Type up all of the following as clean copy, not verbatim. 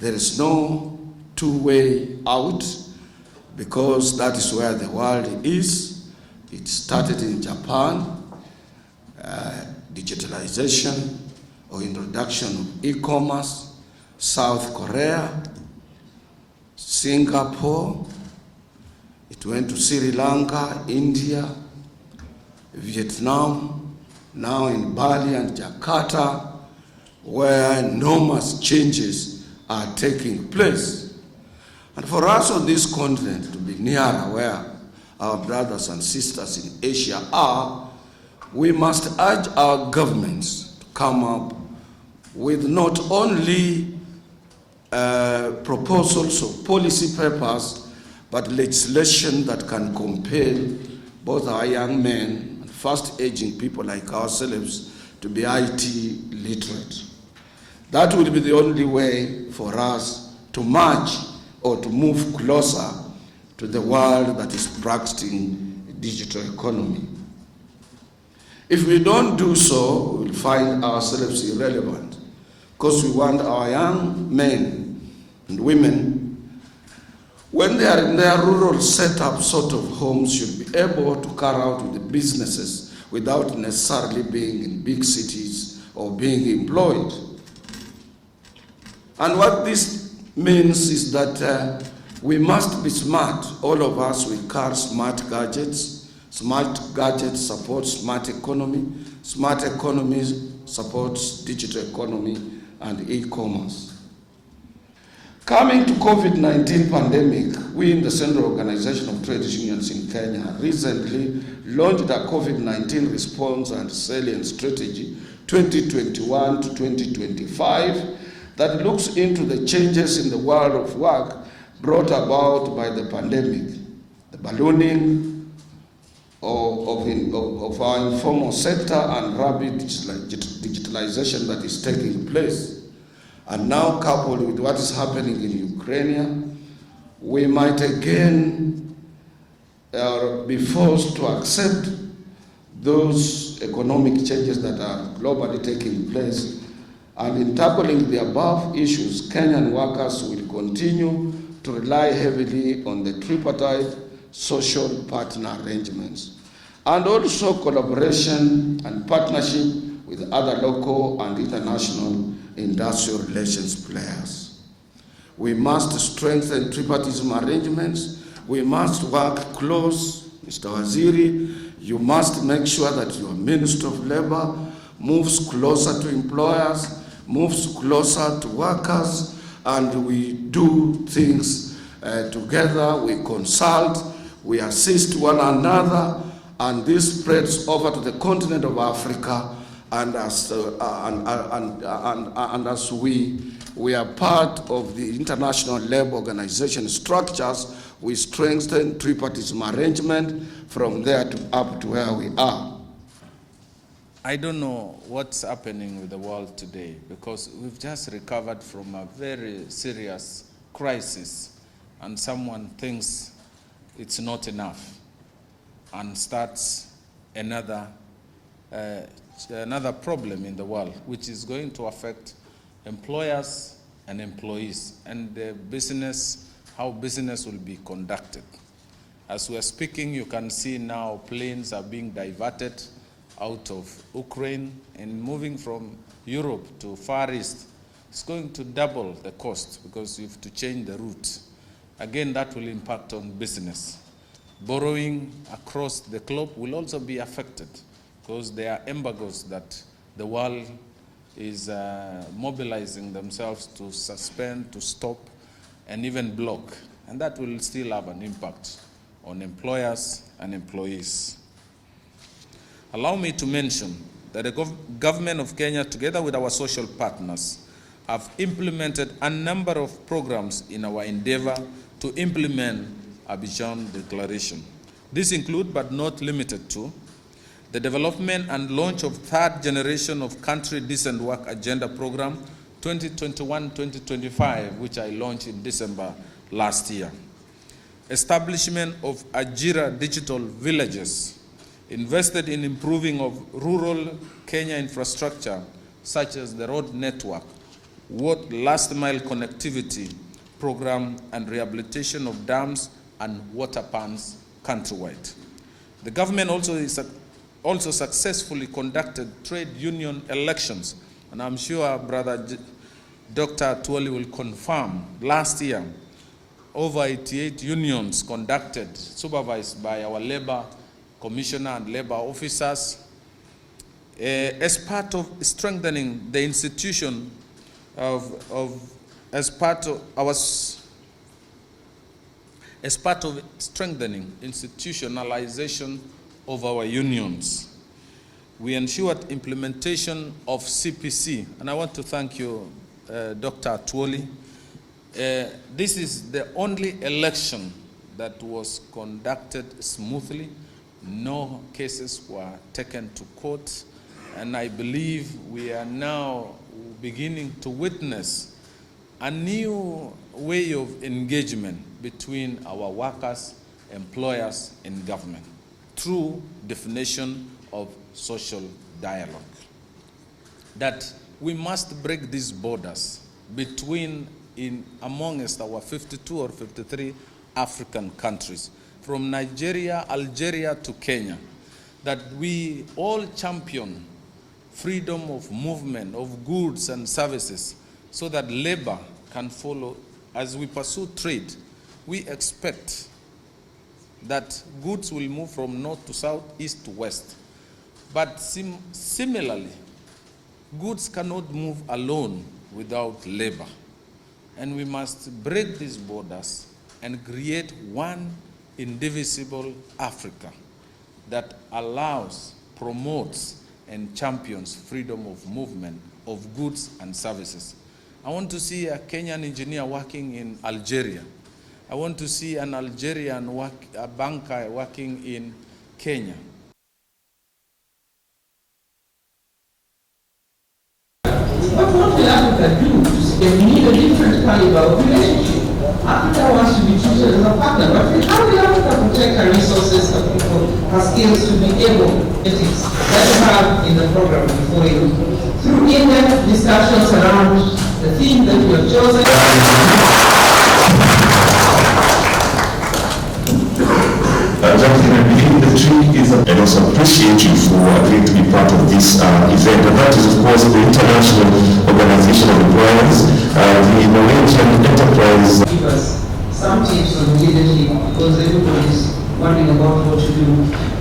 There is no two-way out, because that is where the world is. It started in Japan, digitalization or introduction of e-commerce, South Korea, Singapore, it went to Sri Lanka, India, Vietnam, now in Bali and Jakarta, where enormous changes are taking place. And for us on this continent to be nearer where our brothers and sisters in Asia are, we must urge our governments to come up with not only proposals or policy papers, but legislation that can compel both our young men and fast-aging people like ourselves to be IT literate. That will be the only way for us to march or to move closer to the world that is practicing a digital economy. If we don't do so, we will find ourselves irrelevant, because we want our young men and women, when they are in their rural setup sort of homes, should be able to carry out the businesses without necessarily being in big cities or being employed. And what this means is that we must be smart. All of us, we carry smart gadgets. Smart gadgets support smart economy. Smart economy supports digital economy and e-commerce. Coming to COVID-19 pandemic, we in the Central Organization of Trade Unions in Kenya recently launched a COVID-19 response and resilience strategy 2021 to 2025 that looks into the changes in the world of work brought about by the pandemic, the ballooning of our informal sector and rapid digitalization that is taking place. And now, coupled with what is happening in Ukraine, we might again be forced to accept those economic changes that are globally taking place. And in tackling the above issues, Kenyan workers will continue to rely heavily on the tripartite social partner arrangements, and also collaboration and partnership with other local and international industrial relations players. We must strengthen tripartism arrangements. We must work close. Mr. Waziri, you must make sure that your Minister of Labor moves closer to employers, moves closer to workers, and we do things together. We consult, we assist one another, and this spreads over to the continent of Africa. And as we are part of the International Labour Organization structures, we strengthen tripartism arrangement from there to up to where we are. I don't know what's happening with the world today, because we've just recovered from a very serious crisis, and someone thinks it's not enough and starts another problem in the world, which is going to affect employers and employees, and the business, how business will be conducted. As we are speaking, you can see now planes are being diverted out of Ukraine and moving from Europe to Far East. It's going to double the cost because you have to change the route. Again, that will impact on business. Borrowing across the globe will also be affected, because there are embargoes that the world is mobilizing themselves to suspend, to stop, and even block. And that will still have an impact on employers and employees. Allow me to mention that the government of Kenya, together with our social partners, have implemented a number of programs in our endeavor to implement Abidjan Declaration. These include, but not limited to, the development and launch of third generation of Country Decent Work Agenda Program 2021-2025, which I launched in December last year. Establishment of Ajira Digital Villages, invested in improving of rural Kenya infrastructure, such as the road network, last mile connectivity program and rehabilitation of dams and water pans countrywide. The government also successfully conducted trade union elections, and I'm sure Brother Dr. Atwoli will confirm. Last year, over 88 unions conducted, supervised by our labor commissioner and labor officers, as part of strengthening the institution as part of strengthening institutionalization of our unions. We ensured implementation of CPC, and I want to thank you, Dr. Atwoli. This is the only election that was conducted smoothly. No cases were taken to court, and I believe we are now beginning to witness a new way of engagement between our workers, employers, and government through definition of social dialogue. That we must break these borders amongst our 52 or 53 African countries, from Nigeria, Algeria to Kenya, that we all champion freedom of movement of goods and services so that labor can follow. As we pursue trade, we expect that goods will move from north to south, east to west. But similarly, goods cannot move alone without labor. And we must break these borders and create one indivisible Africa that allows, promotes, and champions freedom of movement of goods and services. I want to see a Kenyan engineer working in Algeria. I want to see an Algerian a banker working in Kenya. But what will Africa do to scale? We need a different caliber of relationship. Africa wants to be treated as a partner, but how will Africa protect her resources, her people, her skills to be able that you have in the program before you? Through in-depth discussions around the theme that you have chosen. I believe the trick is, and also appreciate you for agreeing to be part of this event, and that is of course the International Organization of Employers, the Norwegian Enterprise. Give us some tips on leadership, because everybody is wondering about what to do.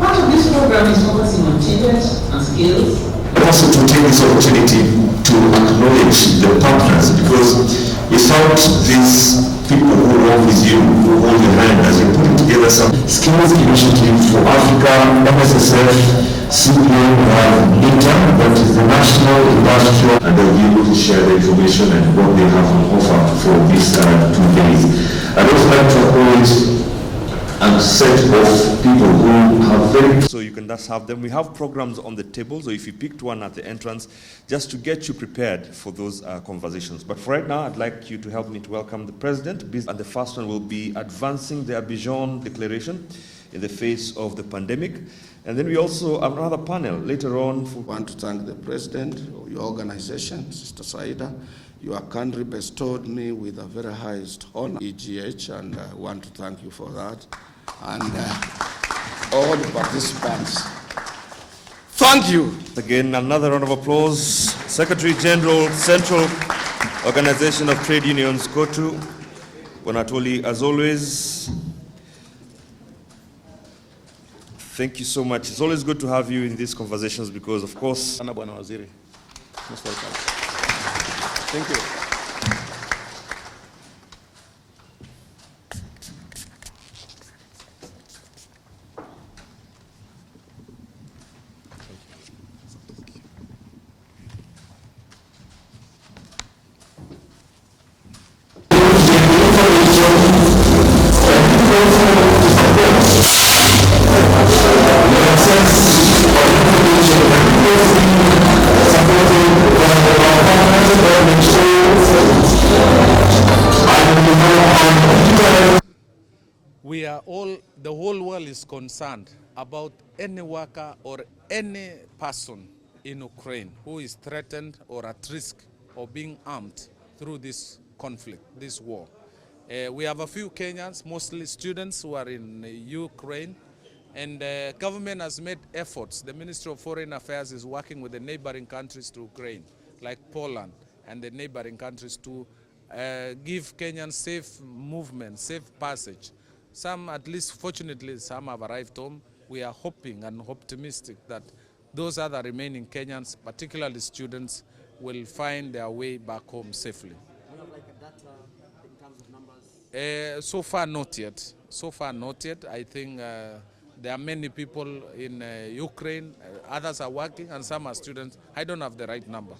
Part of this program is focusing on Tibet and skills. Also to take this opportunity to acknowledge the partners, because without these people who work with you, who hold your hand as you're putting together some skills initiative for Africa, MSSF, CPM, we have NITA, that is the National Industrial, and they'll be able to share the information and what they have on offer for these 2 days. I'd also like to acknowledge a set of people who have very... So you can just have them. We have programs on the table, so if you picked one at the entrance, just to get you prepared for those conversations. But for right now, I'd like you to help me to welcome the President. And the first one will be advancing the Abidjan Declaration in the face of the pandemic. And then we also have another panel later on. I want to thank the President, your organization, Sister Saida. Your country bestowed me with a very highest honor, EGH, and I want to thank you for that. And all the participants, thank you. Again, another round of applause. Secretary General, Central Organization of Trade Unions, KOTU, Bonatoli, as always. Thank you so much. It's always good to have you in these conversations because, of course, Bwana Waziri, most welcome. Thank you. The whole world is concerned about any worker or any person in Ukraine who is threatened or at risk of being armed through this conflict, this war. We have a few Kenyans, mostly students who are in Ukraine, and the government has made efforts. The Ministry of Foreign Affairs is working with the neighboring countries to Ukraine, like Poland and the neighboring countries, to give Kenyans safe movement, safe passage. Some, at least fortunately, some have arrived home. We are hoping and optimistic that those other remaining Kenyans, particularly students, will find their way back home safely. Do you have like a data in terms of numbers? So far, not yet. So far, not yet. I think there are many people in Ukraine. Others are working, and some are students. I don't have the right number.